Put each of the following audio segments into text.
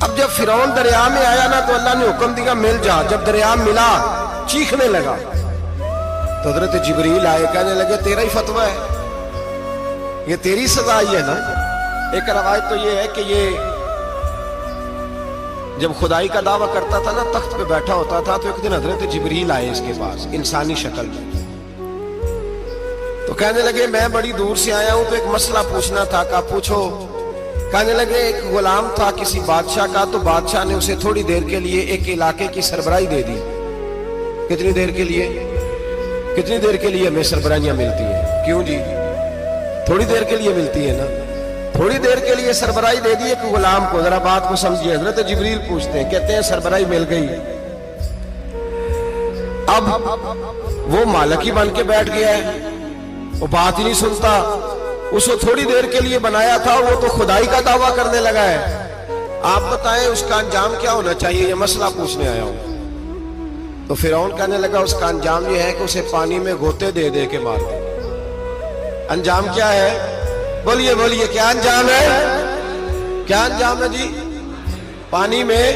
اب جب فرعون دریا میں آیا نا تو اللہ نے حکم دیا مل جا. جب دریا ملا چیخنے لگا تو حضرت جبریل آئے, کہنے لگے تیرا ہی فتویٰ ہے, یہ تیری سزا ہی ہے نا. ایک روایت تو یہ ہے کہ یہ جب خدائی کا دعویٰ کرتا تھا نا, تخت پہ بیٹھا ہوتا تھا, تو ایک دن حضرت جبریل آئے اس کے پاس انسانی شکل میں. تو کہنے لگے میں بڑی دور سے آیا ہوں تو ایک مسئلہ پوچھنا تھا. کہا پوچھو. کہنے لگے ایک غلام تھا کسی بادشاہ کا, تو بادشاہ نے اسے تھوڑی دیر کے لیے ایک علاقے کی سربراہی دے دی. کتنی دیر کے لیے؟ کتنی دیر کے لیے ہمیں سربراہیاں ملتی ہیں؟ کیوں جی؟ تھوڑی دیر کے لیے ملتی ہے نا. تھوڑی دیر کے لیے سربراہی دے دی ایک غلام کو. ذرا بات کو سمجھیے. حضرت جبریل پوچھتے ہیں, کہتے ہیں سربراہی مل گئی. اب وہ مالک ہی بن کے بیٹھ گیا ہے, وہ بات ہی نہیں سنتا. اس کو تھوڑی دیر کے لیے بنایا تھا, وہ تو خدائی کا دعویٰ کرنے لگا ہے. آپ بتائیں اس کا انجام کیا ہونا چاہیے؟ یہ مسئلہ پوچھنے آیا ہوں. تو فرعون کہنے لگا اس کا انجام یہ ہے کہ اسے پانی میں غوطے دے دے کے مار دے. انجام کیا ہے؟ بولیے بولیے, کیا انجام ہے؟ کیا انجام ہے جی؟ پانی میں.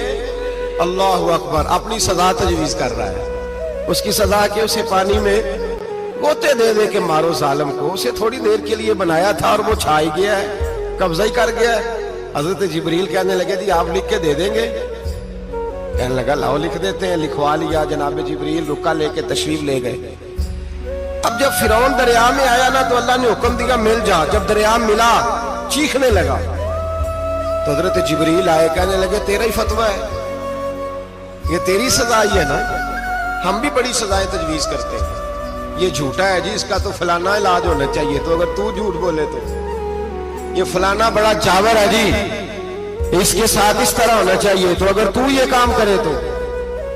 اللہ اکبر, اپنی سزا تجویز کر رہا ہے. اس کی سزا کہ اسے پانی میں غوطے دے دے کے مارو ظالم کو. اسے تھوڑی دیر کے لیے بنایا تھا اور وہ چھائی گیا ہے, قبضہ ہی کر گیا ہے. حضرت جبریل کہنے لگے جی آپ لکھ کے دے دیں گے؟ کہنے لگا لاؤ لکھ دیتے ہیں. لکھوا لیا. جناب جبریل رکا لے کے تشریف لے گئے. اب جب فرعون دریا میں آیا نا تو اللہ نے حکم دیا مل جا. جب دریا ملا چیخنے لگا تو حضرت جبریل آئے, کہنے لگے تیرا ہی فتویٰ ہے, یہ تیری سزا ہی ہے نا. ہم بھی بڑی سزائیں تجویز کرتے ہیں. یہ جھوٹا ہے جی, اس کا تو فلانا علاج ہونا چاہیے. تو اگر تو جھوٹ بولے تو یہ فلانا بڑا جاور ہے جی, اس کے ساتھ اس طرح ہونا چاہیے. تو اگر تو یہ کام کرے تو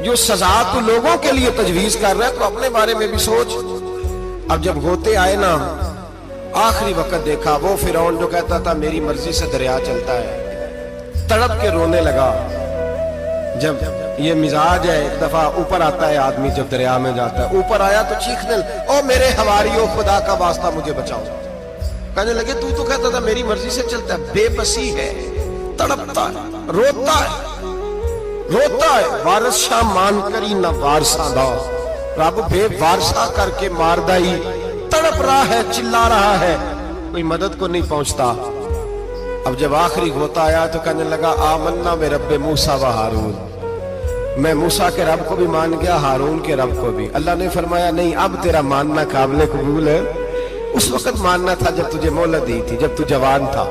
جو سزا تو لوگوں کے لیے تجویز کر رہا ہے تو اپنے بارے میں بھی سوچ. اب جب غوطے آئے نا, آخری وقت دیکھا وہ فرعون جو کہتا تھا میری مرضی سے دریا چلتا ہے, تڑپ کے رونے لگا. جب یہ مزاج ہے, ایک دفعہ اوپر آتا ہے آدمی جب دریا میں جاتا ہے, اوپر آیا تو چیخنے او میرے حواریوں خدا کا واسطہ مجھے بچاؤ. کہنے لگے تو کہتا تھا میری مرضی سے چلتا ہے. بے بسی ہے, تڑپتا ہے, روتا ہے, روتا ہے. وارث شاہ مان کری نہ وارثہ دا, رب بے وارثہ کر کے مار دائی. تڑپ رہا ہے, چلا رہا ہے, کوئی مدد کو نہیں پہنچتا. اب جب آخری غوطہ آیا تو کہنے لگا آمنا میں رب موسیٰ و ہارون, میں موسیٰ کے رب کو بھی مان گیا, ہارون کے رب کو بھی. اللہ نے فرمایا نہیں, اب تیرا ماننا قابل قبول ہے. اس وقت ماننا تھا جب تجھے مہلت دی تھی, جب تو جوان تھا.